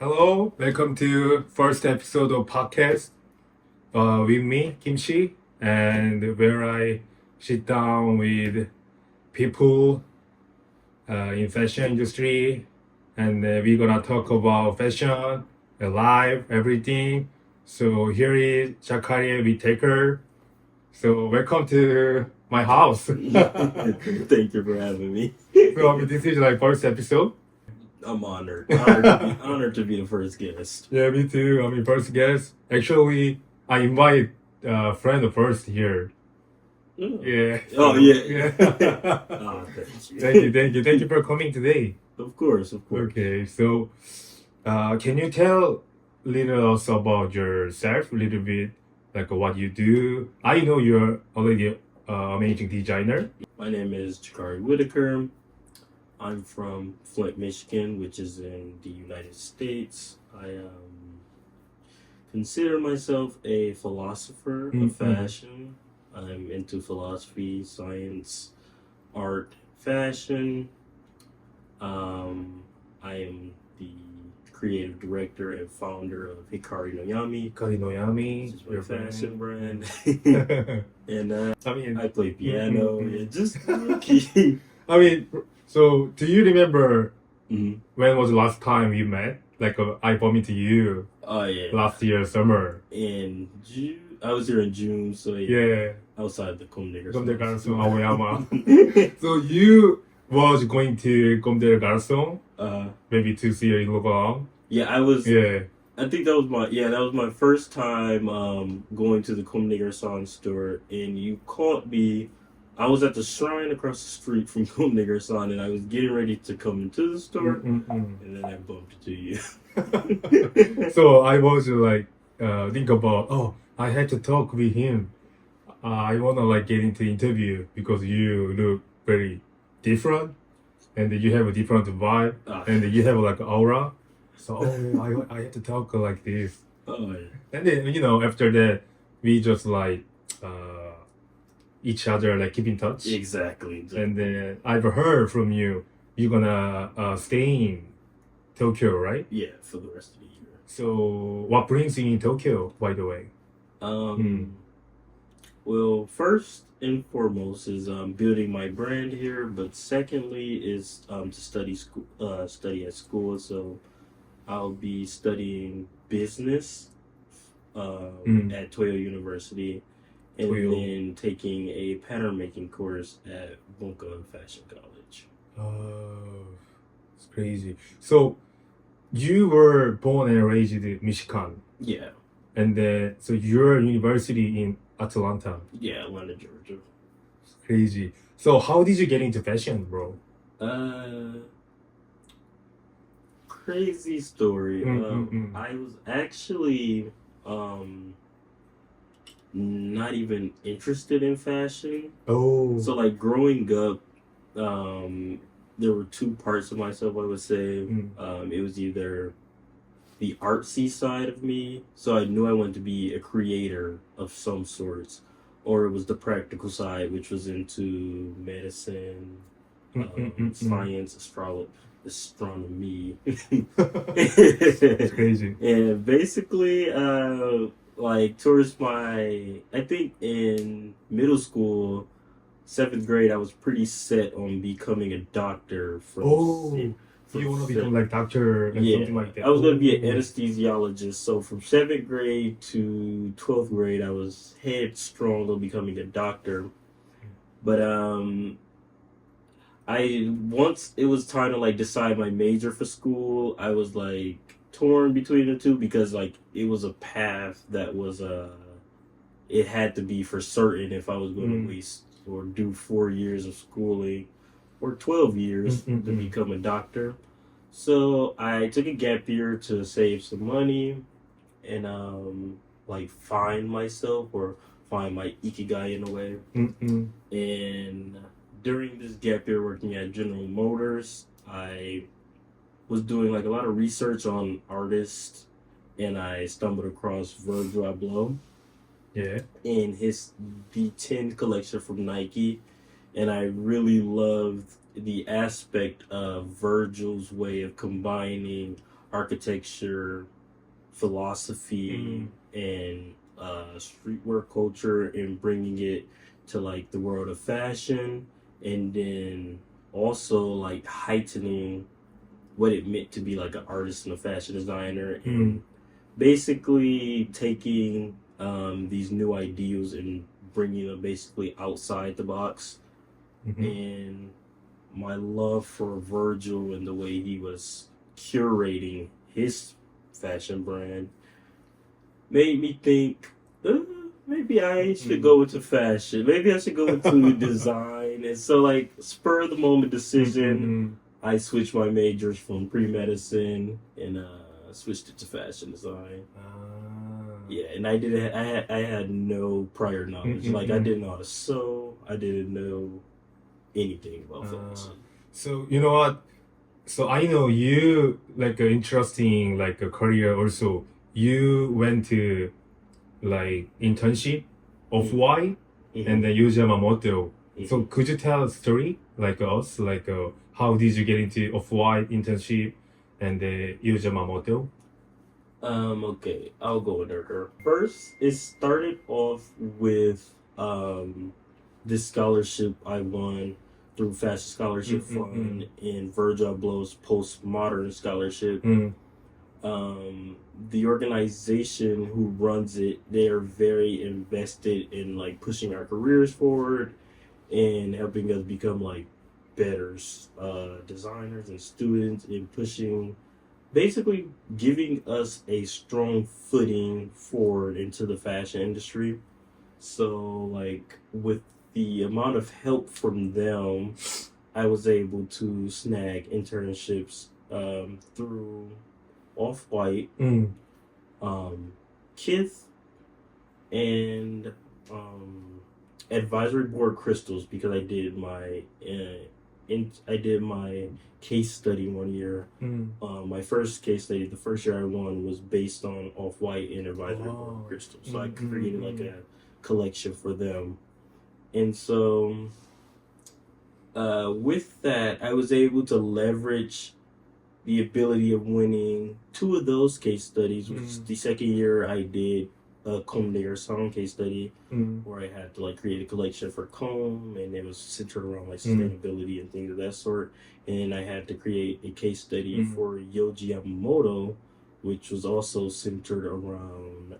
Hello, welcome to first episode of podcast with me, Kimchi, and where I sit down with people in fashion industry, and we're gonna talk about fashion, life, everything. So here is Jakarie Whitaker. So welcome to my house. Thank you for having me. So this is like first episode. I'm honored. Honored to be the first guest. Yeah, me too. First guest. Actually, I invite a friend first here. Yeah. Oh, yeah. Yeah. Oh, thank you. Thank you for coming today. Of course. Okay, so can you tell little us about yourself, a little bit, like what you do? I know you're already amazing designer. My name is Jakarie Whitaker. I'm from Flint, Michigan, which is in the United States. I consider myself a philosopher of fashion. I'm into philosophy, science, art, fashion. I am the creative director and founder of Hikari no Yami, which is my fashion brand. And I play piano. Yeah, just key. So do you remember Mhm. when was the last time we met? Like I bumped into you Oh yeah. last year summer. In June, I was here in June, so Yeah. outside the Comme des Comme des Garçons. Garçons, Aoyama. So you was going to Comme des Garçons maybe to see you look along. Yeah, I was. Yeah. I think that was my first time going to the Comme des Garçons store, and you caught me. I was at the shrine across the street from Comme des Garçons, and I was getting ready to come into the store, and then I bumped into you. So I was like think about, oh, I had to talk with him. I wanna like get into interview because you look very different, and you have a different vibe, and you have like aura. So I had to talk like this. Oh yeah. And then after that we just like each other like keep in touch. Exactly. And then I've heard from you you're gonna stay in Tokyo, right? Yeah, for the rest of the year. So what brings you in Tokyo, by the way? Well, first and foremost is building my brand here, but secondly is to study at school. So I'll be studying business at Toyo University, and then taking a pattern making course at Bunka Fashion College. Oh, it's crazy. So you were born and raised in Michigan. Yeah. And then so your university in Atlanta. Yeah, Atlanta, Georgia. It's crazy. So how did you get into fashion, bro? Crazy story. I was actually not even interested in fashion. Oh. So like growing up, there were two parts of myself, I would say. It was either the artsy side of me, so I knew I wanted to be a creator of some sorts, or it was the practical side, which was into medicine, science, astronomy. It's crazy. And basically, like towards I think in middle school, 7th grade, I was pretty set on becoming a doctor. You want to become like doctor and something like that? I was going to be an anesthesiologist. So from 7th grade to 12th grade, I was headstrong on becoming a doctor. But once it was time to like decide my major for school, I was like torn between the two because like it was a path that was it had to be for certain if I was going to waste or do 4 years of schooling or 12 years to become a doctor. So I took a gap year to save some money and like find myself or find my ikigai in a way. And during this gap year working at General Motors, I was doing like a lot of research on artists, and I stumbled across Virgil Abloh. Yeah. In his V10 collection from Nike, and I really loved the aspect of Virgil's way of combining architecture, philosophy, and streetwear culture, and bringing it to like the world of fashion, and then also like heightening what it meant to be like an artist and a fashion designer, and basically taking these new ideals and bringing them basically outside the box. And my love for Virgil and the way he was curating his fashion brand made me think, maybe I should go into fashion. Maybe I should go into design. And so, like, spur of the moment decision, I switched my majors from pre-medicine and switched it to fashion design. Yeah, and I had no prior knowledge. Like, I didn't know how to sew. I didn't know anything about fashion. So you know what? So I know you like an interesting like a career also. You went to like internship of White and then Yohji Yamamoto. So could you tell a story like us like how did you get into of White internship and Yohji Yamamoto? Okay, I'll go under her. First, it started off with this scholarship I won through Fashion Scholarship Fund in Virgil Abloh's Postmodern Scholarship. The organization who runs it, they are very invested in like pushing our careers forward and helping us become like better designers and students, and pushing, basically giving us a strong footing forward into the fashion industry. So like with the amount of help from them, I was able to snag internships through Off-White, Kith, and advisory board crystals, because I did my case study one year. My first case study, the first year I won, was based on Off-White and advisory board crystals. So I created like a collection for them. And so with that, I was able to leverage the ability of winning 2 of those case studies, which is the second year I did a Comme des Garçons case study, where I had to like create a collection for Comme, and it was centered around like sustainability and things of that sort. And I had to create a case study for Yohji Yamamoto, which was also centered around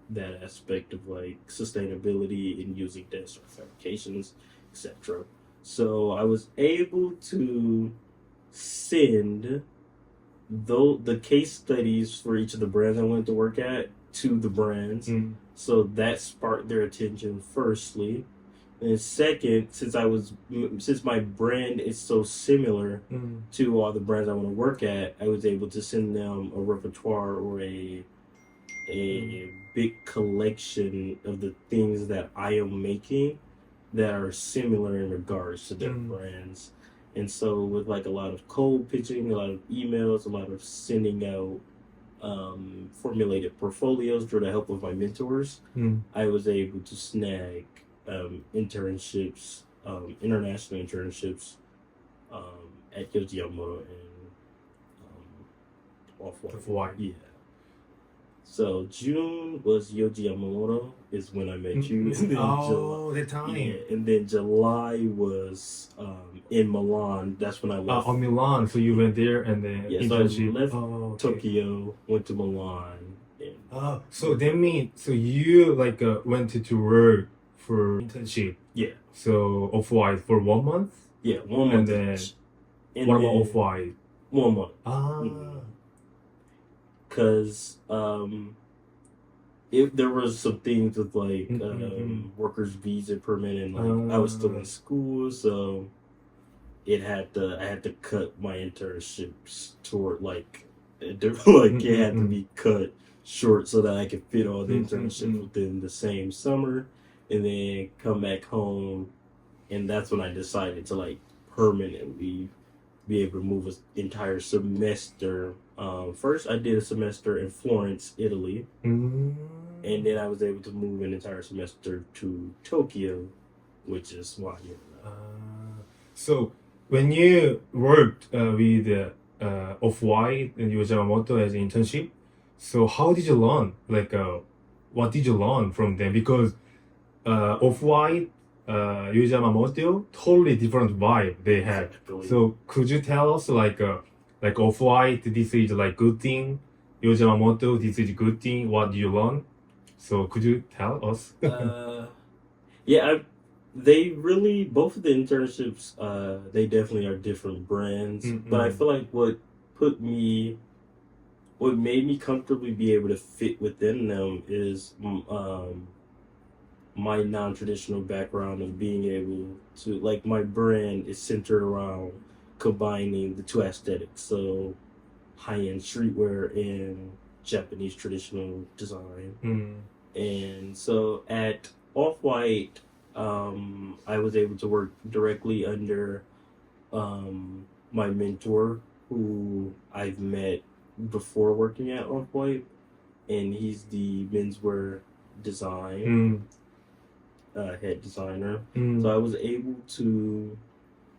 that aspect of like sustainability and using denser fabrications, etc. So I was able to send the case studies for each of the brands I wanted to work at to the brands. So that sparked their attention firstly. And second, since my brand is so similar to all the brands I want to work at, I was able to send them a repertoire or a big collection of the things that I am making that are similar in regards to their brands. And so with like a lot of cold pitching, a lot of emails, a lot of sending out formulated portfolios through the help of my mentors, I was able to snag internships, international internships at Yohji Yamamoto and Off-White. Yeah. So June was Yohji Yamamoto is when I met you. And then the time. Yeah, and then July was in Milan. That's when I left. Milan. So you went there and then internship. So I left Tokyo, went to Milan. And, so that means you like went to work for internship. Yeah. So Off-White for 1 month. Yeah, 1 month. And then what about Off-White? 1 month. Because there was some things with like workers visa permit, and like I was still in school, so I had to cut my internships toward like it had to be cut short so that I could fit all the internships within the same summer, and then come back home. And that's when I decided to like permanently be able to move an entire semester. First, I did a semester in Florence, Italy, and then I was able to move an entire semester to Tokyo, which is why. So when you worked with Off-White and Yohji Yamamoto as internship. So how did you learn? What did you learn from them? Because Off-White, Yohji Yamamoto, totally different vibe they have. Exactly. So could you tell us like Off-White, this is like good thing. Yohji Yamamoto, this is good thing. What do you learn? So could you tell us? Yeah, they really both of the internships. They definitely are different brands, but I feel like what made me comfortably be able to fit within them is my non-traditional background of being able to, like, my brand is centered around combining the two aesthetics, so high-end streetwear and Japanese traditional design. And so at Off-White, I was able to work directly under my mentor, who I've met before working at Off-White, and he's the menswear design head designer. So I was able to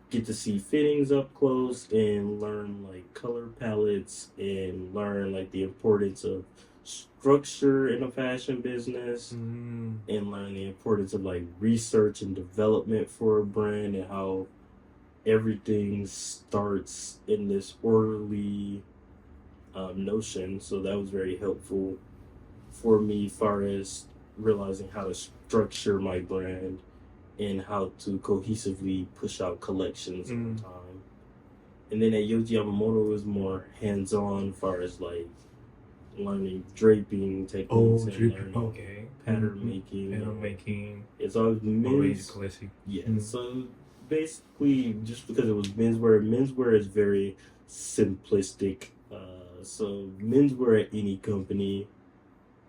get to see fittings up close and learn like color palettes and learn like the importance of structure in a fashion business and learn the importance of like research and development for a brand and how everything starts in this orderly notion. So that was very helpful for me as far as realizing how to structure my brand and how to cohesively push out collections over time. And then at Yohji Yamamoto, it was more hands-on as far as like learning draping techniques and learning pattern making. It's always men's classic. Yeah. So basically, just because it was menswear is very simplistic. So menswear at any company,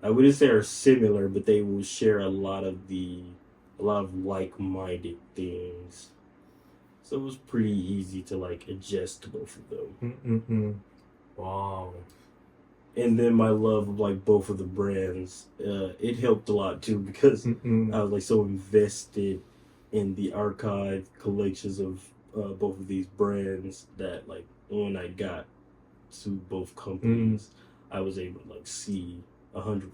I wouldn't say are similar, but they will share a lot of like-minded things. So it was pretty easy to like adjust to both of them. Wow. And then my love of like both of the brands, it helped a lot too, because I was like so invested in the archive collections of both of these brands that like when I got to both companies, I was able to like see 100% of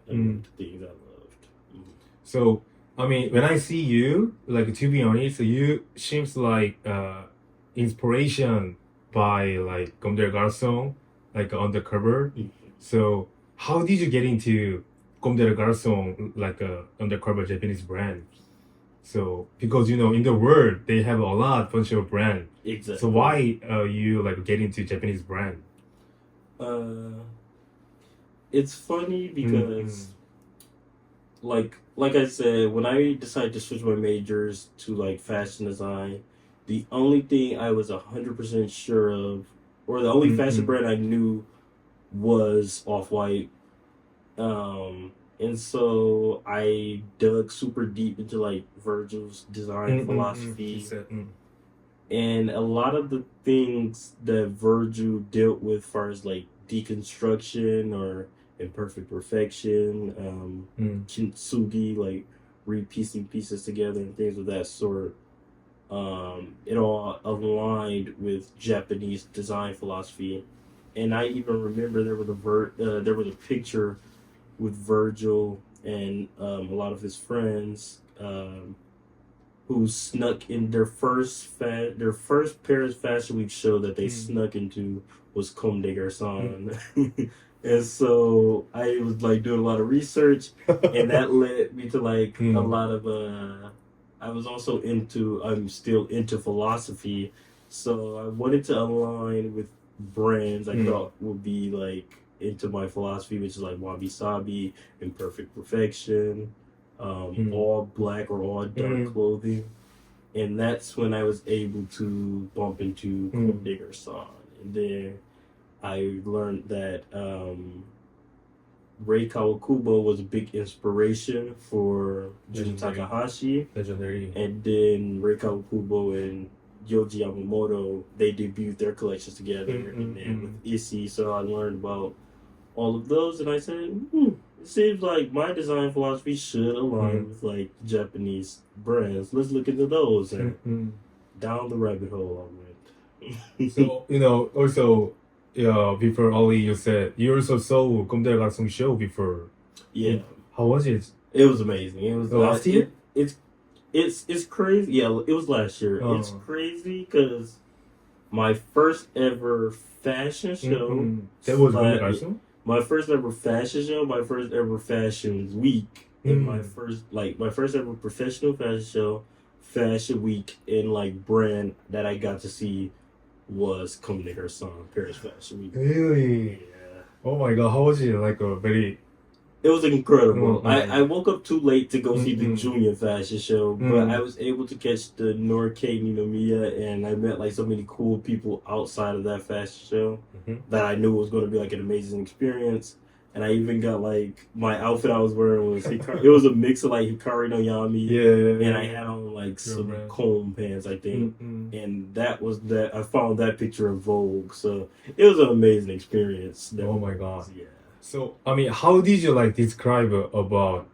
the things I loved. So I mean, when I see you, like to be honest, you seems like inspiration by like Comme des Garçons, like on the cover. So how did you get into Comme des Garçons, like undercover Japanese brand? So because you know in the world they have a bunch of brand. Exactly. So why you like get into Japanese brand? It's funny because like I said, when I decided to switch my majors to like fashion design, the only thing I was 100% sure of, or the only fashion brand I knew, was Off-White. And so I dug super deep into like Virgil's design philosophy. And a lot of the things that Virgil dealt with as far as like deconstruction or imperfect perfection, kintsugi, like repiecing pieces together and things of that sort, it all aligned with Japanese design philosophy. And I even remember there was a picture with Virgil and a lot of his friends who snuck in their first Paris Fashion Week show that they snuck into was Comme des Garçons. And so I was like doing a lot of research, and that led me to like a lot of I'm still into philosophy, so I wanted to align with brands I thought would be like into my philosophy, which is like wabi sabi, imperfect perfection, all black or all dark clothing. And that's when I was able to bump into Comme des Garçons. And then I learned that Rei Kawakubo was a big inspiration for Jun Takahashi. Legendary. And then Rei Kawakubo and Yohji Yamamoto, they debuted their collections together and then with Issey. So I learned about all of those, and I said, it seems like my design philosophy should align with like Japanese brands. Let's look into those, and down the rabbit hole I went. So also, before Ollie, you said you also saw Comme des Garçons show before. Yeah, How was it? it was amazing. It was Last year? it's crazy. Yeah, it was last year. It's crazy because my first ever fashion show. That was Comme des sla- Garçons? My first ever fashion show. My first ever fashion week. And my first ever professional fashion show, fashion week, and like brand that I got to see was Comme des Garçons Paris Fashion Week. Really? Yeah. Oh my god, how was it? Like a very... It was incredible. Mm-mm. I woke up too late to go see the junior fashion show, but I was able to catch the Norkei Ninomiya, and I met like so many cool people outside of that fashion show that I knew was going to be like an amazing experience. And I even got like my outfit I was wearing was it was a mix of like Hikari no Yami, and I had on like some comb pants, I think, and that was that. I found that picture of Vogue, so it was an amazing experience. Oh my god. Yeah. So, I mean, how did you like describe about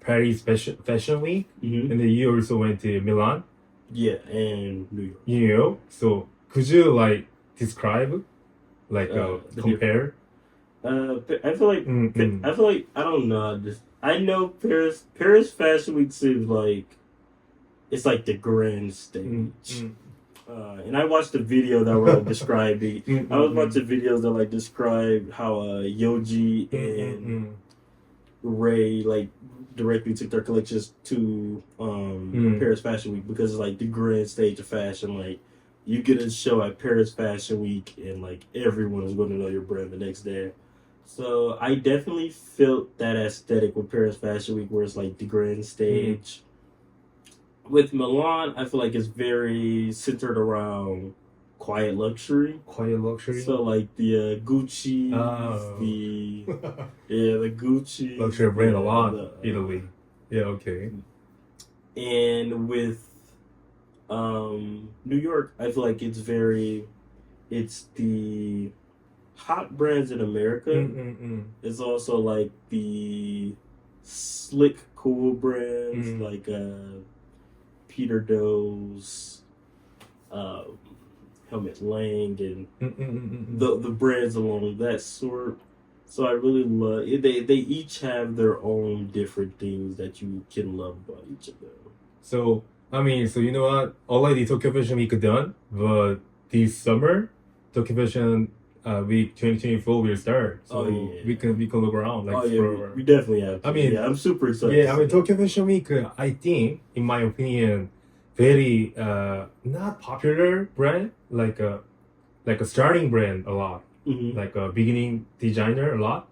Paris Fashion Week? Mm-hmm. And then you also went to Milan? Yeah, and New York. New York. So, could you like describe, like compare? I feel like I don't know. I know Paris Fashion Week seems like it's like the grand stage. And I watched a video that were like describing. I was watching videos that like describe how Yohji and Ray like directly took their collections to Paris Fashion Week because it's like the grand stage of fashion. Like you get a show at Paris Fashion Week and like everyone is going to know your brand the next day. So I definitely felt that aesthetic with Paris Fashion Week where it's like the grand stage. With Milan, I feel like it's very centered around quiet luxury. Quiet luxury? So like the Gucci, the Gucci. Luxury brand a lot, Italy. Yeah, okay. And with New York, I feel like it's the hot brands in America. It's also like the slick, cool brands like Peter Doe's, Helmut Lang, and the brands along that sort. So I really love it. They each have their own different things that you can love about each of them. So I mean, so you know what? Already Tokyo Fashion Week done, but this summer, Tokyo Fashion Week 2024 will start. So we can look around like we definitely have to. I mean, I'm super excited. Yeah, I mean Tokyo Fashion Week, I think, in my opinion, very not popular brand, like a starting brand a lot, like a beginning designer a lot.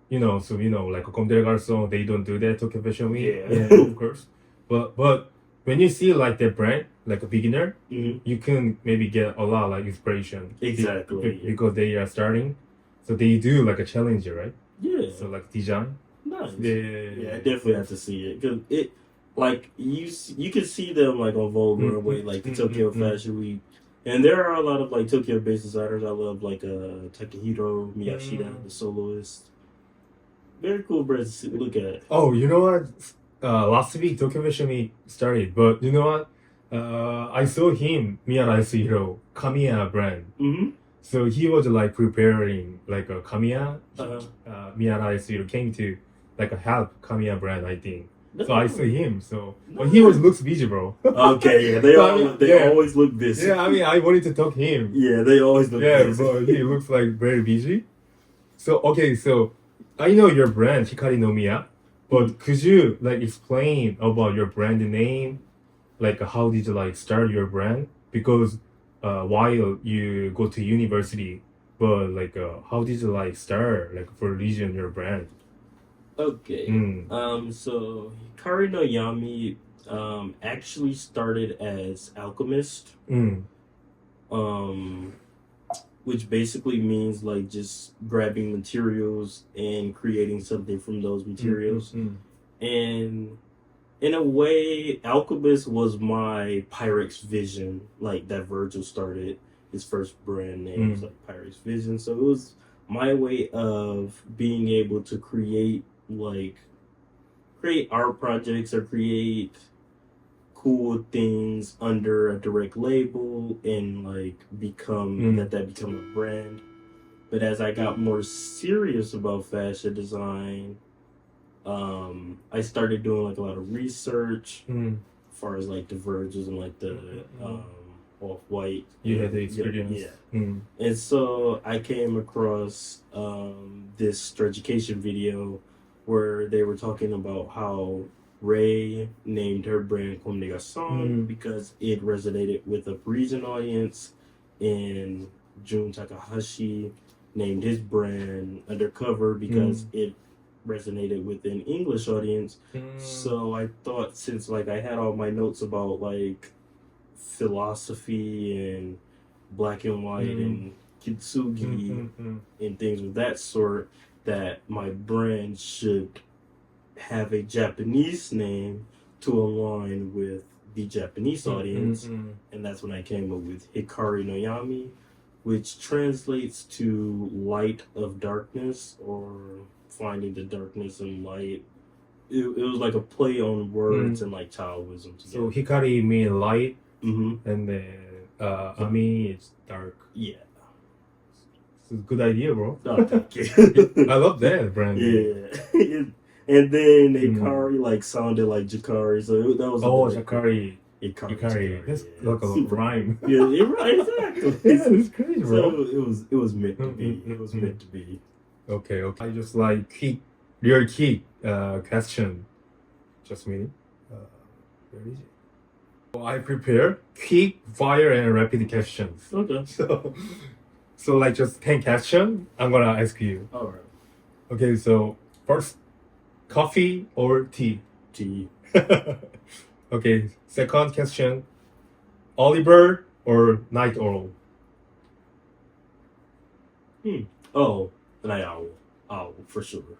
So like Comme des Garçons, they don't do that Tokyo Fashion Week. Yeah, of course. But when you see like that brand, like a beginner, you can maybe get a lot like inspiration. Exactly. Because they are starting, so they do like a challenger, right? Yeah. So like design. Nice. Yeah, I definitely have to see it because it, like you can see them like on Vogue runway, like the Tokyo Fashion Week, and there are a lot of like Tokyo-based designers. I love like Takehiro Miyashita, the soloist. Very cool brands to look at. Oh, you know what? Last week Tokyo Fashion Week started, but you know what? I saw him, Miyara Yasuhiro, Kamiya brand. So he was like preparing like a Kamiya. Miyara Yasuhiro came to like help Kamiya brand, I think. So I saw him. So but he looks busy, bro. Okay, yeah, they always look busy. Yeah, I mean, I wanted to talk to him. Yeah, they always look busy. Yeah, bro, he looks like very busy. So okay, so I know your brand Hikari no Miya, but could you like explain about your brand name? Like how did you like start your brand? Because while you go to university, but like how did you like start like for religion your brand? Okay. So Hikari no Yami actually started as alchemist. Which basically means like just grabbing materials and creating something from those materials. And in a way, alchemist was my Pyrex vision, like that Virgil started his first brand name was like Pyrex Vision. So it was my way of being able to create art projects or create cool things under a direct label and like become that become a brand. But as I got more serious about fashion design, I started doing like a lot of research as far as like the Virgils and like the Off-White. You had the experience. Yeah. And so I came across this education video where they were talking about how Ray named her brand Comme des Garçons because it resonated with a Parisian audience, and Jun Takahashi named his brand Undercover because it resonated with an English audience. So I thought, since like I had all my notes about like philosophy and black and white and kintsugi and things of that sort, that my brand should have a Japanese name to align with the Japanese audience. And that's when I came up with Hikari no Yami, which translates to light of darkness, or finding the darkness and light. It was like a play on words and like Taoism together. So Hikari means light, and then Ami is dark. Yeah. It's a good idea, bro. Oh, thank you. I love that brand. Yeah. And then Hikari like sounded like Jakarie, so that was Jakarie. Hikari. That's like a rhyme. Yeah, exactly. Yeah, it's crazy, bro. So it was meant to be. It was meant to be. Okay. I just like real quick question. Just me. Where is it? So I prepare quick, fire, and rapid questions. Okay. So like just 10 questions. I'm gonna ask you. All right. Okay. So first, coffee or tea? Tea. Okay. Second question, Oliver or night owl? Oh, night owl. Owl for sure.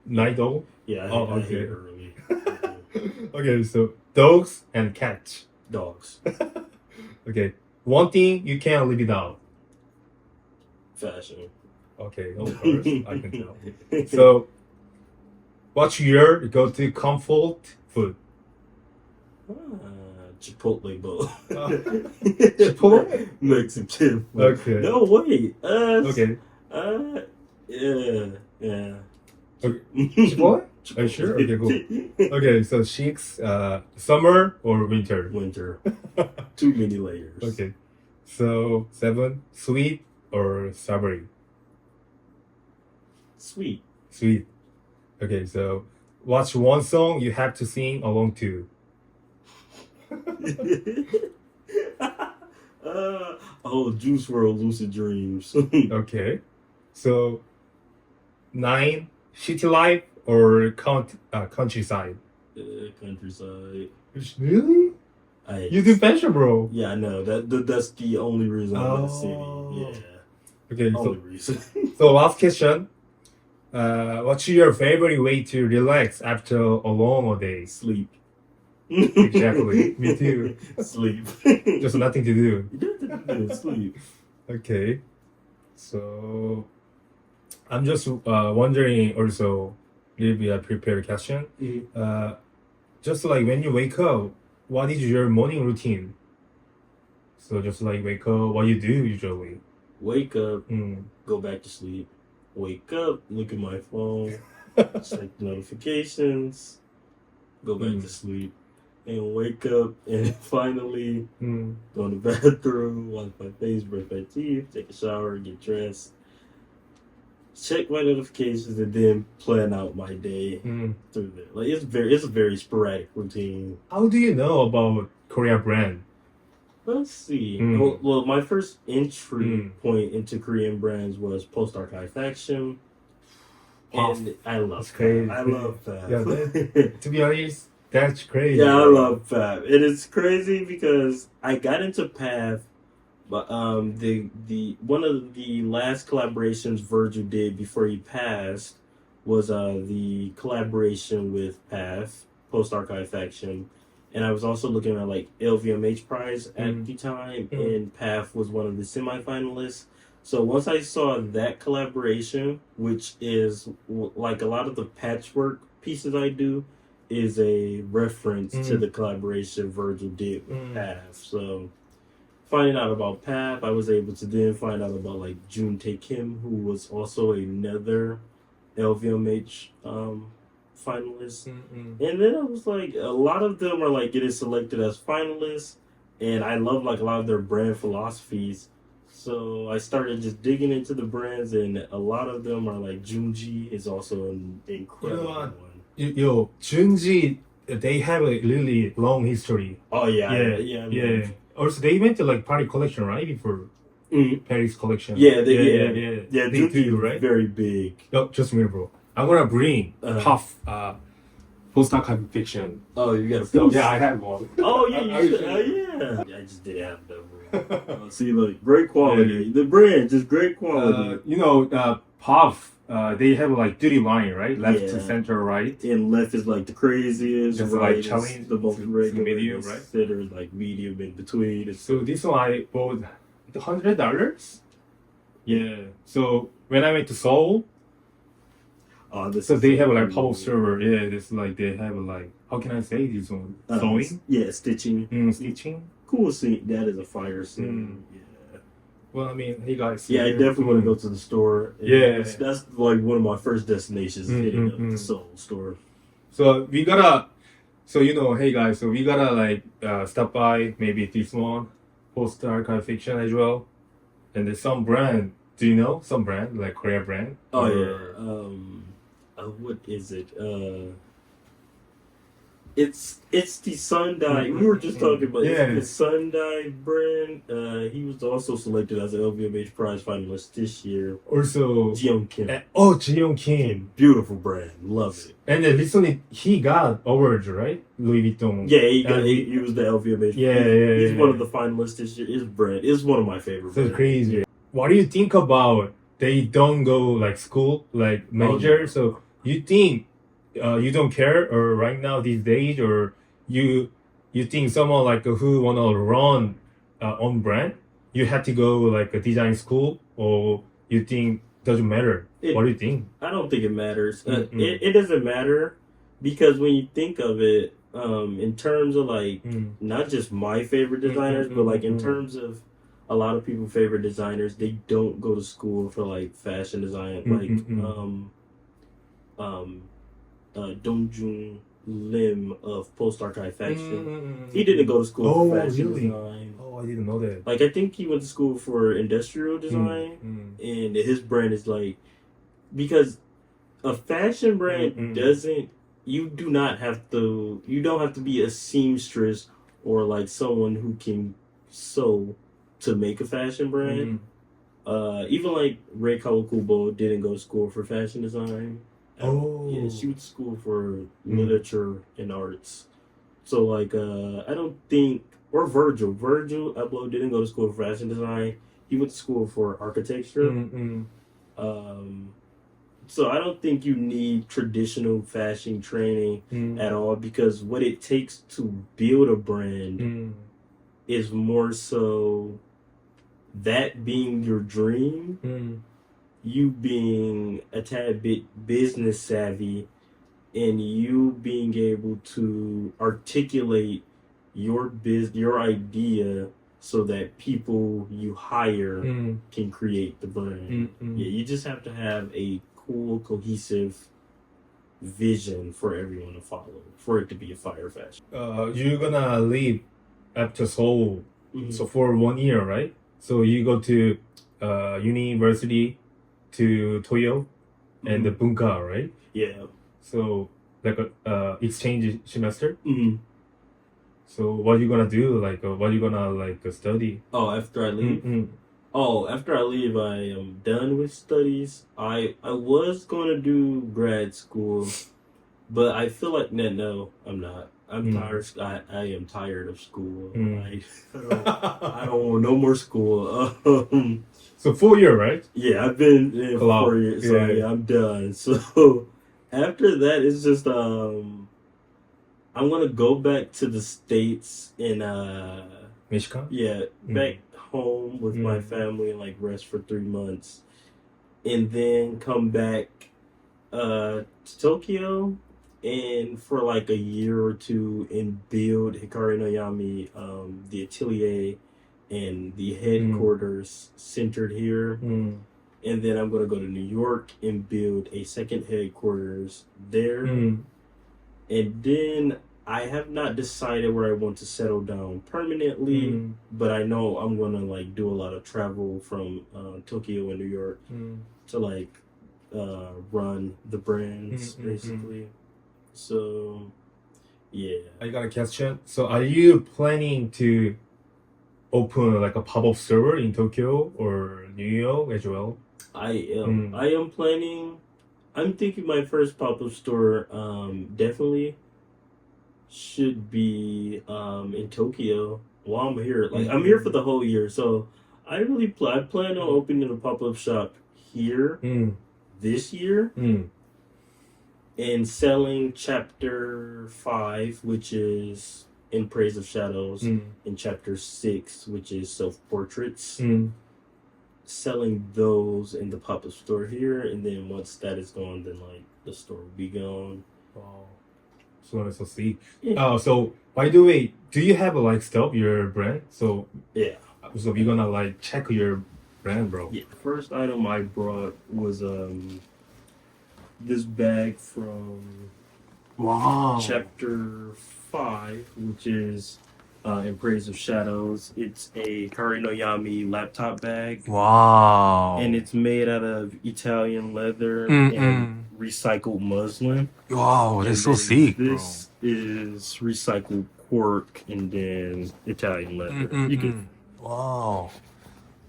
Night owl? Yeah. I hate early. Okay. So dogs and cats. Dogs. Okay. One thing you can't live without. Fashion. Okay. Of course, I can tell. So, what's your go-to comfort food? Chipotle bowl. Chipotle? Mexican food. Okay. No, wait. Okay. Yeah. Okay. Chipotle? Are you sure? Okay, cool. Okay, so chicks, summer or winter? Winter. Too many layers. Okay. So 7, sweet or savory? Sweet. Sweet. Okay, so what's one song you have to sing along to? Juice WRLD, Lucid Dreams. Okay. So 9, city life or countryside? Countryside. Really? You do fashion, bro. Yeah, I know. That's the only reason I'm in the city. Yeah. Okay, only reason. So last question. What's your favorite way to relax after a long day? Sleep. Exactly. Me too. Sleep. Just nothing to do. Sleep. Okay. So I'm just wondering also, maybe a prepared question. Just like when you wake up, what is your morning routine? So just like wake up, what you do usually? Wake up, go back to sleep. Wake up, look at my phone, check notifications, go back to sleep, and wake up and finally go in the bathroom, wash my face, brush my teeth, take a shower, get dressed, check my notifications, and then plan out my day through there. Like it's a very sporadic routine. How do you know about Korean brand? Let's see. Well, my first entry point into Korean brands was post-archive fashion. And I love crazy. I love that. Yeah, to be honest, that's crazy. Yeah, I love Fab. And it's crazy because I got into PAF, but the one of the last collaborations Virgil did before he passed was the collaboration with PAF, post-archive faction. And I was also looking at like LVMH prize at the time, and PAF was one of the semifinalists. So once I saw that collaboration, which is like a lot of the patchwork pieces I do, is a reference to the collaboration Virgil did with PAF. So finding out about PAF, I was able to then find out about like Jun Tae Kim, who was also another LVMH finalist. And then I was like, a lot of them are like getting selected as finalists, and I love like a lot of their brand philosophies. So I started just digging into the brands, and a lot of them are like Yohji is also an incredible one. Yo, Junji, they have a really long history. Oh yeah. Also, they went to like Paris collection, right? Before Paris collection. Yeah, They Yohji do, is right? very big. Oh, just a minute, bro. I'm gonna bring puff post-archive fiction. Oh, you got a So, piece? yeah, I have one. Oh yeah, you should. Oh yeah. I just didn't have that, bro. See, look, great quality. The brand, just great quality. Puff. They have like duty line, right? Left to Yeah. center, right? And left is like the craziest, Just right like is challenge the most to regular, medium, right? considered like medium in between. It's So this one I bought $100. Yeah. So when I went to Seoul, this so is they so have like cool. pop-up server. Yeah, it's like they have like, how can I say this one? Sewing, Yeah, stitching. stitching. Cool scene. That is a fire scene. Yeah. Well, I mean, hey guys. Yeah, I definitely want to go to the store. And Yeah. that's like one of my first destinations, hitting up the mm. Seoul store. So we gotta, hey guys, so we gotta like stop by maybe this one, post archive fiction as well, and there's some brand. Do you know some brand like Korean brand? Oh Or- yeah. What is it? It's the Sundai. We were just talking about Yeah. it's the Sundai brand. He was also selected as an LVMH prize finalist this year. Also, Jeong Kim. Jiyoung Kim, Beautiful brand. Love it. and then recently he got awards, right? Louis Vuitton. Yeah, he was the LVMH. He's Yeah. one of the finalists this year. His brand is one of my favorite. So brands. crazy. Yeah. What do you think about they don't go like school, like major? yeah. So you think you don't care, or right now these days, or you think someone like who wanna run own brand, you have to go like a design school, or you think doesn't matter? What do you think? I don't think it matters. It doesn't matter because when you think of it, in terms of like not just my favorite designers, but like in terms of a lot of people's favorite designers, they don't go to school for like fashion design. Dongjun Lim of Post Archive Fashion. He didn't go to school for fashion design. Oh, I didn't know that. Like I think he went to school for industrial design, and his brand is like because a fashion brand doesn't. You don't have to be a seamstress or like someone who can sew to make a fashion brand. Even like Rei Kawakubo didn't go to school for fashion design. Yeah, she went to school for literature and arts. So like I don't think or Virgil Abloh didn't go to school for fashion design. He went to school for architecture. So I don't think you need traditional fashion training at all because what it takes to build a brand is more so that being your dream, you being a tad bit business savvy, and you being able to articulate your idea so that people you hire can create the brand. Yeah, you just have to have a cool, cohesive vision for everyone to follow for it to be a fire fashion. You're gonna leave after Seoul, so for 1 year, right? So you go to university to Toyo and the Bunka, right? Yeah. So like a exchange semester. So what you gonna do? Like what you gonna like study? Oh, after I leave. Oh, after I leave, I am done with studies. I was going to do grad school, but I feel like no, I'm not. I'm tired. I am tired of school. I don't want no more school. So 4 year, right? Yeah, I've been in 4 years, so yeah, I'm done. So after that, it's just I'm gonna go back to the States in Michigan. Yeah, back home with my family and like rest for 3 months, and then come back to Tokyo and for like a year or two and build Hikari no Yami, the atelier and the headquarters centered here. And then I'm going to go to New York and build a second headquarters there. And then I have not decided where I want to settle down permanently, but I know I'm going to like do a lot of travel from Tokyo and New York to like run the brands basically. So yeah. I got a question. So are you planning to open like a pop-up store in Tokyo or New York as well? I am planning. I'm thinking my first pop-up store definitely should be in Tokyo while I'm here. Like I'm here for the whole year, so I plan on opening a pop-up shop here this year and selling chapter 5, which is In Praise of Shadows, and chapter 6, which is self-portraits. Selling those in the pop-up store here, and then once that is gone, then like the store will be gone. Wow. So nice to see. So by the way, do you have a like stuff your brand? So yeah. So we're gonna like check your brand, bro. Yeah. The first item I brought was this bag from chapter 5, which is In Praise of Shadows. It's a Hikari no Yami laptop bag. Wow. And it's made out of Italian leather and recycled muslin. Wow, that's so sick, bro. This is recycled cork and then Italian leather. You can. Wow.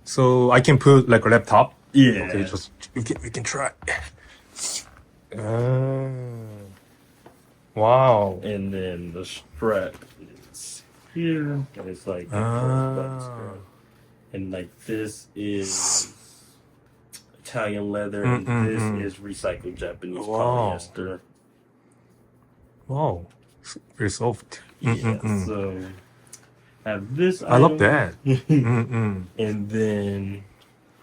So I can put like a laptop? Yeah. Okay, just we can try. Wow. And then the strap is here. And it's like the first button strap. And like this is Italian leather, and this is recycled Japanese polyester. Wow. Very soft. Yeah, so have this I love that. And then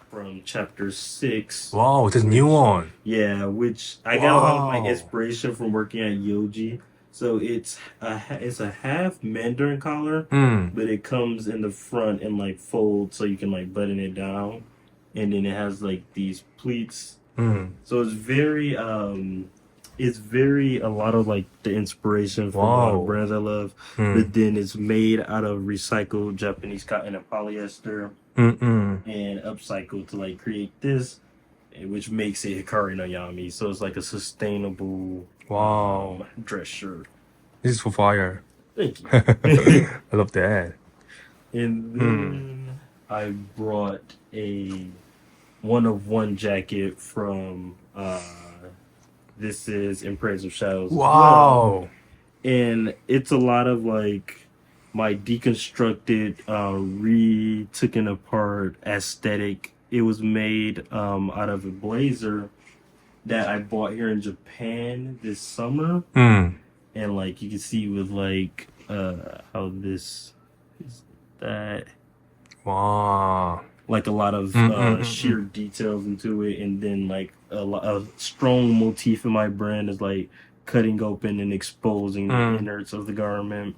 from chapter 6. Wow, this new one. Yeah, which I got a lot of my inspiration from working at Yohji. So it's a half Mandarin collar, but it comes in the front and like folds so you can like button it down, and then it has like these pleats. So it's very a lot of like the inspiration from a lot of brands I love, but then it's made out of recycled Japanese cotton and polyester and upcycled to like create this, which makes it Hikari no Yami. So it's like a sustainable dress shirt. This is for fire. Thank you. I love that. And then I brought a 1-of-1 jacket from this is In Praise of Shadows. Wow. And it's a lot of like my deconstructed, taken apart aesthetic. It was made out of a blazer that I bought here in Japan this summer. And like you can see with like how this is that. Wow. Like a lot of sheer details into it, and then like a strong motif in my brand is like cutting open and exposing the innards of the garment.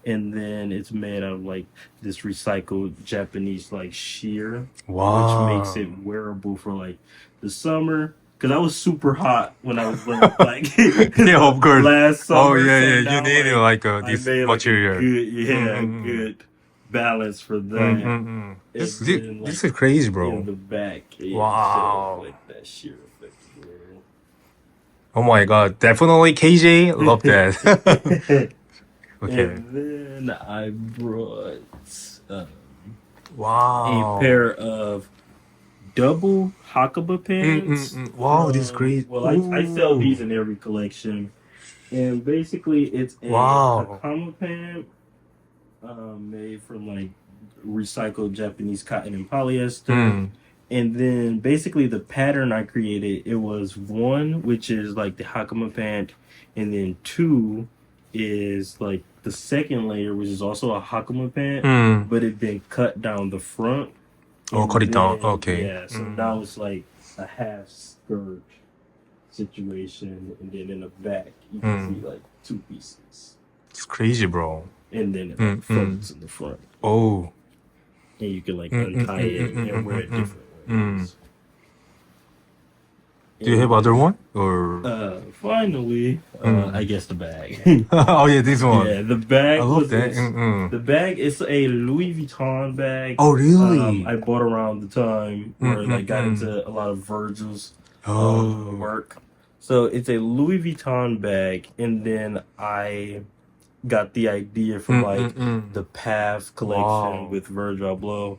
And then it's made out of like this recycled Japanese like sheer, which makes it wearable for like the summer. Cause I was super hot when I was wearing like yeah, of course. last summer. Oh yeah, so yeah. now, You need like this I made, material. Like, good balance for that. This is crazy, bro. In the back, wow. So, like that sheer effect. Oh my god, definitely KJ, love that. Okay. And then I brought wow. a pair of double Hakama pants. Wow, this is great. Well, I sell these in every collection. And basically, it's a Hakama pant made from like recycled Japanese cotton and polyester. And then basically the pattern I created, it was 1, which is like the Hakama pant, and then 2 is like the second layer, which is also a Hakama pant, but it been cut down the front. Oh, cut it down. Okay. Yeah, so now it's like a half skirt. situation, and then in the back you can see like 2 pieces, It's crazy, bro. and then it like folds in the front, Oh. and you can like untie it and wear it different ways. Do you have other one or? Finally, I guess the bag. Oh yeah, this one. Yeah, the bag I love was that. this. The bag is a Louis Vuitton bag. Oh really? I bought around the time where I got into a lot of Virgil's work. So it's a Louis Vuitton bag, and then I got the idea from like the Path collection with Virgil Abloh.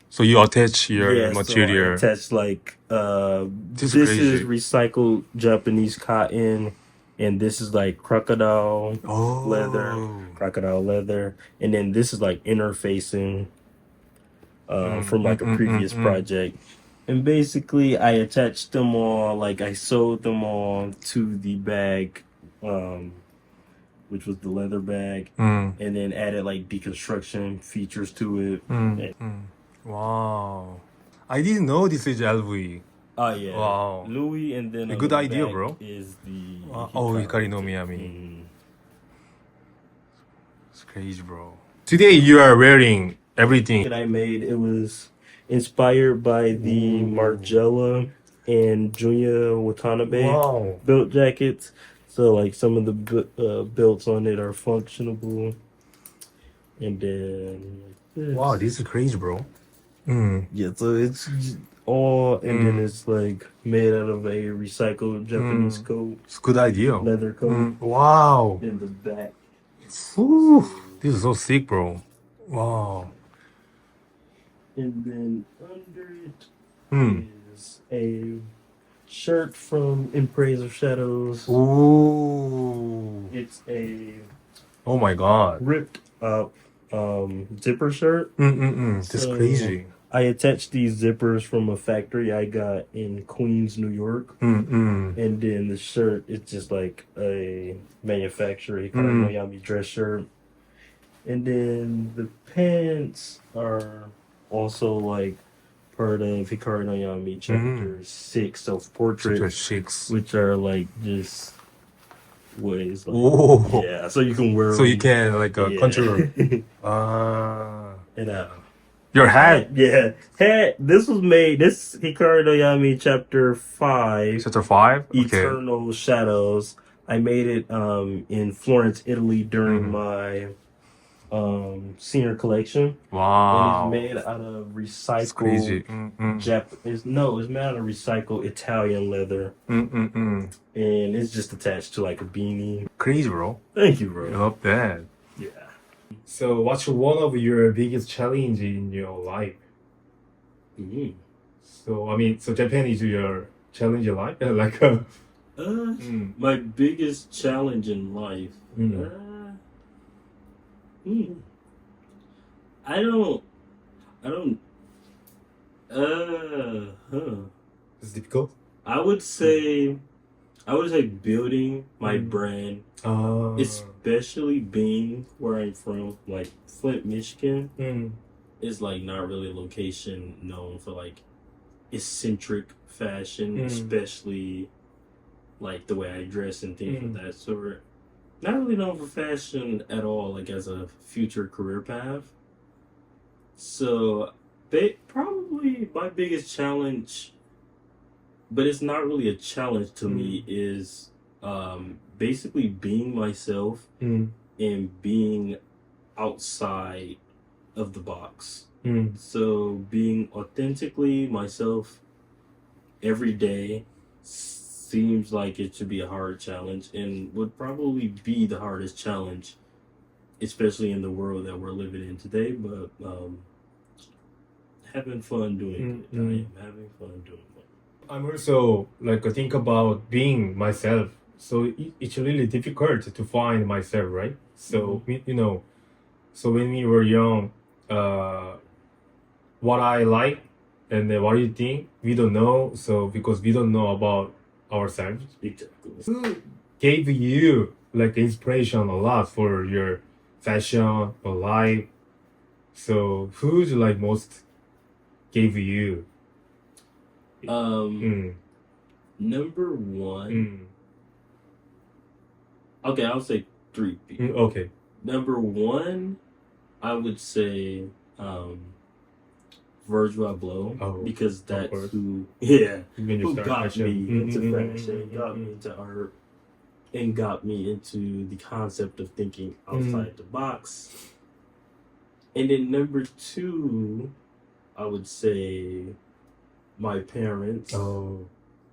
So you attach your So I material. attached like This this is is crazy. recycled Japanese cotton, and this is like crocodile leather, and then this is like interfacing from like a previous project. And basically I attached them all, like I sewed them all to the bag, which was the leather bag, and then added like deconstruction features to it. Wow. I didn't know this is LV. Oh yeah, Wow. Louis, and then A good the idea, back bro. is the Hikari no Miyami. Mhm. It's crazy, bro. Today you are wearing everything. That I made, it was inspired by the Margiela and Junya Watanabe Wow. belt jackets. So like some of the belts on it are functionable, and then Wow, this is crazy, bro. yeah, so it's all, and then it's like made out of a recycled Japanese coat, It's a good idea. leather coat Wow. in the back. Ooh, this is so sick, bro. Wow. And then under it is a shirt from In Praise of Shadows. Ooh. It's a Oh my god. ripped up zipper shirt. That's So, crazy. I attached these zippers from a factory I got in Queens, New York. And then the shirt, it's just like a manufacturer, Hikari no Yami dress shirt. And then the pants are also like part of Hikari no Yami chapter 6 self-portrait, Chapter 6. which are like just ways like, Oh. yeah, so you can wear So you them. can like Yeah. control. And Your hat. yeah, hat. This was made. This Hikari no Yami chapter 5, Chapter 5. Okay. Eternal Shadows. I made it in Florence, Italy during my senior collection. Wow. And it's made out of It's crazy. recycled it's made out of recycled Italian leather, and it's just attached to like a beanie. Crazy, bro. Thank you, I bro. love that. Yeah. So, what's one of your biggest challenge in your life? So, I mean, so Japan is your challenge in life, like My biggest challenge in life. I don't. It's difficult. I would say building my brand, especially being where I'm from, like Flint, Michigan, is like not really a location known for like eccentric fashion, especially like the way I dress and things of that sort. Not really known for fashion at all, like as a future career path. So, probably my biggest challenge, but it's not really a challenge to me, is basically being myself and being outside of the box. So being authentically myself every day seems like it should be a hard challenge, and would probably be the hardest challenge, especially in the world that we're living in today. But having fun doing it. I am having fun doing it. I'm also like think about being myself. So it's really difficult to find myself, right? So so when we were young, what I like and then what you think, we don't know. So because we don't know about ourselves, Exactly. who gave you like inspiration a lot for your fashion or life? So who's like most gave you? Number one. Mm. Okay, I'll say three people. Okay. Number one, I would say Virgil Abloh, because that's course. who When you who start got fashion. me into fashion, got me into art, and got me into the concept of thinking outside the box. And then number two, I would say my parents,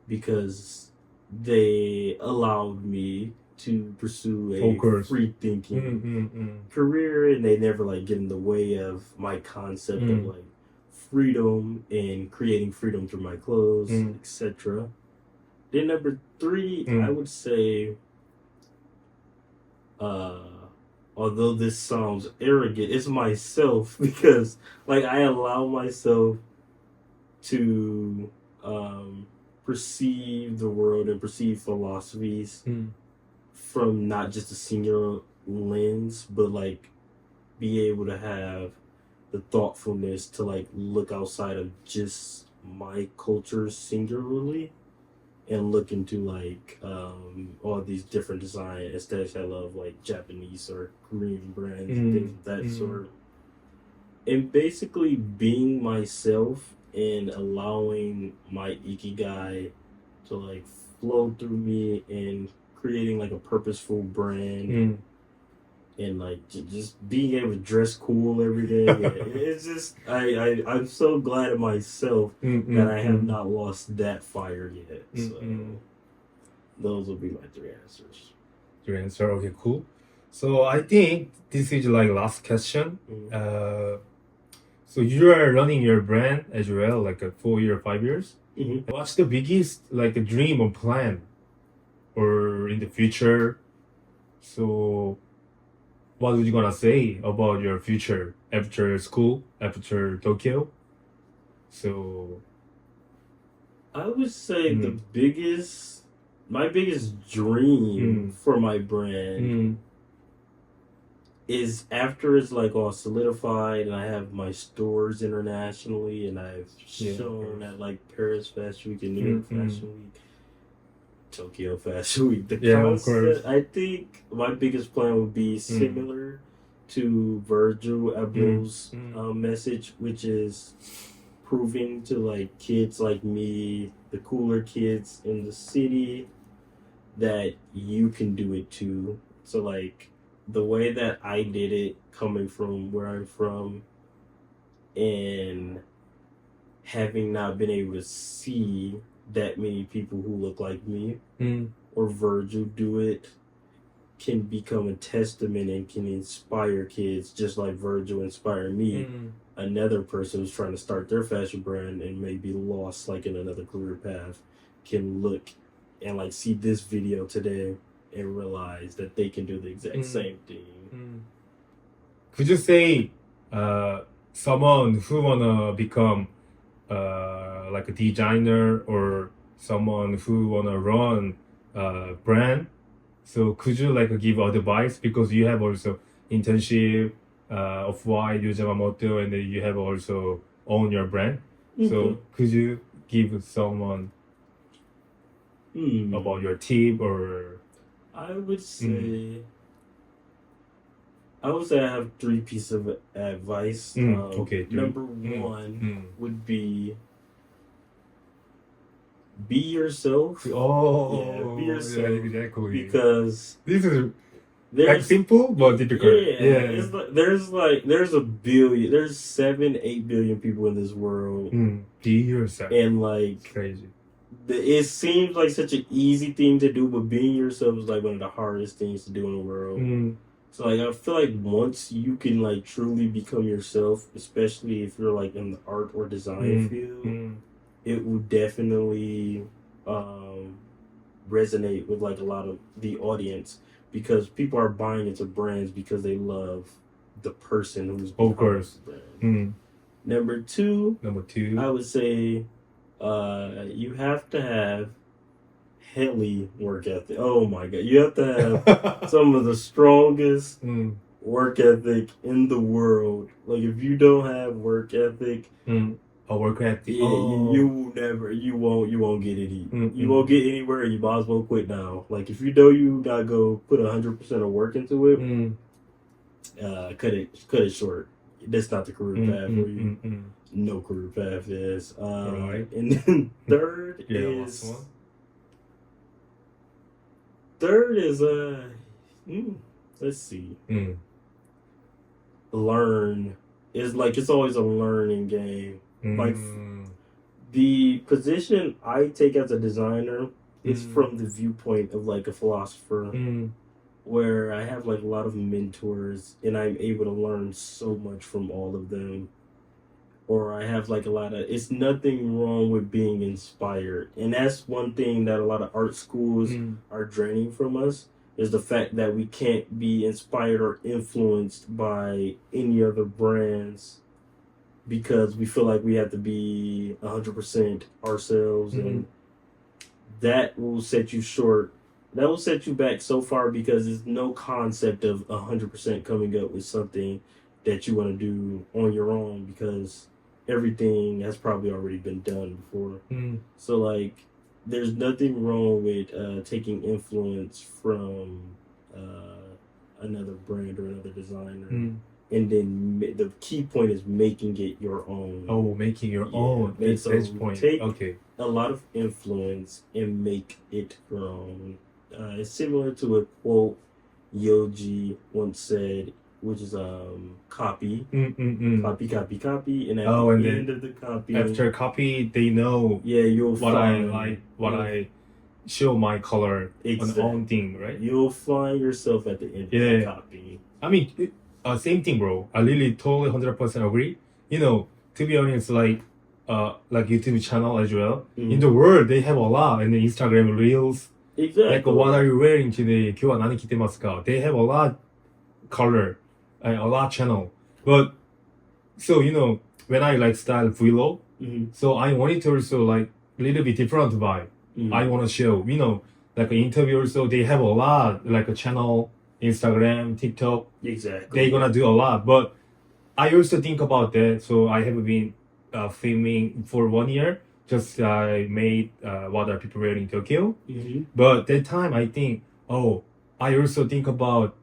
because they allowed me to pursue a free thinking career, and they never like get in the way of my concept of like freedom and creating freedom through my clothes, etc. Then number three, I would say, although this sounds arrogant, it's myself, because like I allow myself to perceive the world and perceive philosophies from not just a singular lens, but like be able to have the thoughtfulness to like look outside of just my culture singularly and look into like all these different design aesthetics I love, like Japanese or Korean brands, things of that sort. And basically being myself and allowing my ikigai to like flow through me and creating like a purposeful brand and like just being able to dress cool every day. It's just I'm so glad of myself that I have not lost that fire yet. So those will be my three answers. Your answer, okay, cool. So I think this is like last question. So you are running your brand as well, like a 4 year, 5 years. What's the biggest like a dream or plan, or in the future? So what are you gonna say about your future after school, after Tokyo? So I would say my biggest dream for my brand is after it's like all solidified and I have my stores internationally and I've shown at like Paris Fashion Week and New York Fashion Week, Tokyo Fashion Week. The concept, I think my biggest plan would be similar to Virgil Abloh's message, which is proving to like kids like me, the cooler kids in the city, that you can do it too. So like the way that I did it, coming from where I'm from and having not been able to see that many people who look like me or Virgil do it, can become a testament and can inspire kids just like Virgil inspired me. Another person who's trying to start their fashion brand and maybe lost like in another career path can look and like see this video today and realize that they can do the exact same thing. Could you say someone who wanna become like a designer or someone who wanna run a brand? So could you like give advice, because you have also internship of White Yamamoto, and then you have also own your brand. So could you give someone about your tip or? I would say I have three pieces of advice. Okay. Number one would be yourself. Be yourself. Yeah, Exactly. Because this is like simple but difficult. It's like, there's 7-8 billion people in this world. Be yourself. And like crazy. It seems like such an easy thing to do, but being yourself is like one of the hardest things to do in the world. So like I feel like once you can like truly become yourself, especially if you're like in the art or design field, it will definitely resonate with like a lot of the audience, because people are buying into brands because they love the person who's behind the brand. Number two, I would say you have to have heli work ethic. Oh my god, you have to have some of the strongest work ethic in the world. Like if you don't have work ethic, a work ethic. Yeah, Oh. you will never, you won't get any, Mm, you mm. won't get anywhere. You might as well quit now. Like if you know you gotta go put 100% of work into it, Mm, cut it short. That's not the career path for you. mm. No career path is. Right. And then third Yeah, is last one. third is let's see. Mm. Learn is like it's always a learning game. Like Mm. the position I take as a designer is Mm. from the viewpoint of like a philosopher, Mm. where I have like a lot of mentors and I'm able to learn so much from all of them. Or I have like a lot of, it's nothing wrong with being inspired. And that's one thing that a lot of art schools Mm. are draining from us, is the fact that we can't be inspired or influenced by any other brands because we feel like we have to be 100% ourselves. And that will set you short. That will set you back so far because there's no concept of 100% coming up with something that you want to do on your own, because everything has probably already been done before. Mm. So like, there's nothing wrong with taking influence from another brand or another designer, Mm. and then the key point is making it your own. Oh, making your Yeah, own. That's so point. take- Okay. A lot of influence and make it your own. It's similar to a quote Yohji once said, which is copy, copy, and at Oh, the and end of the copy, After copy, they know yeah, you'll what I find like, what Yeah. I show my color Exactly. on own thing, right? You'll find yourself at the end of the Yeah. copy. I mean, same thing, bro. I really totally 100% agree. You know, to be honest, like YouTube channel as well. In the world, they have a lot, and the Instagram reels. Exactly. Like, what are you wearing today? 今日は何着てますか? They have a lot color, a lot channel. But so when I like style vlog, so I want it to also like a little bit different vibe. I want to show, like an interview also, they have a lot, like a channel, Instagram, TikTok. Exactly. They're gonna do a lot. But I also think about that. So I have been filming for 1 year. Just I made what are people wearing in Tokyo. But that time I think, I also think about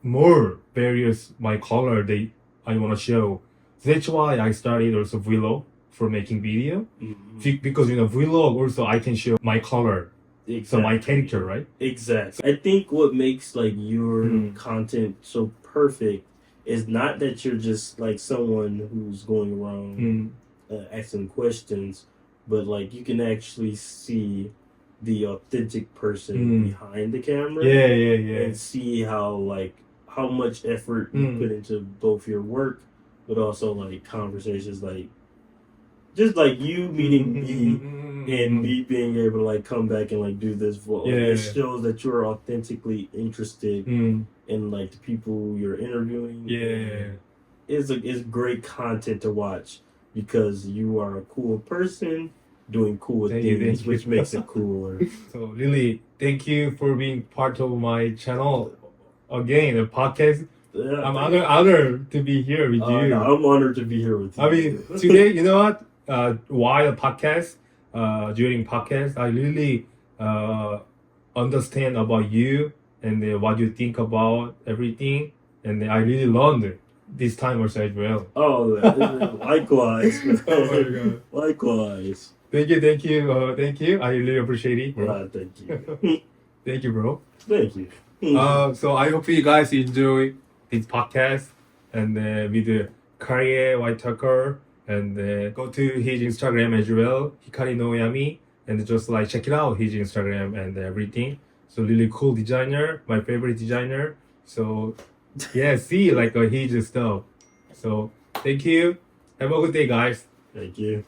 more various my color I want to show. That's why I started also vlog for making video. Because vlog also I can show my color. Exactly. So my character, right? Exactly. I think what makes like your content so perfect is not that you're just like someone who's going around asking questions, but like you can actually see the authentic person behind the camera. Yeah. And see how much effort you put into both your work, but also like conversations, like just like you meeting me and me being able to like come back and like do this vlog. Yeah. It shows that you're authentically interested in like the people you're interviewing. Yeah. It's great content to watch because you are a cool person doing cool Thank things, you. which makes it cooler. So really, thank you for being part of my channel again, the podcast. Yeah, I'm honored to be here with you. no, I'm honored to be here with you. I mean, today, you know what? While podcast, during podcast, I really understand about you and what you think about everything, and I really learned this time also as well. Oh, likewise. Oh my God. Likewise. Thank you. I really appreciate it, bro. Thank you. Thank you, bro. Thank you. So I hope you guys enjoy this podcast and with Jakarie Whitaker, and go to his Instagram as well, Hikari no Yami, and just like check it out, his Instagram and everything. So really cool designer, my favorite designer. So yeah, see like his stuff. So thank you. Have a good day, guys. Thank you.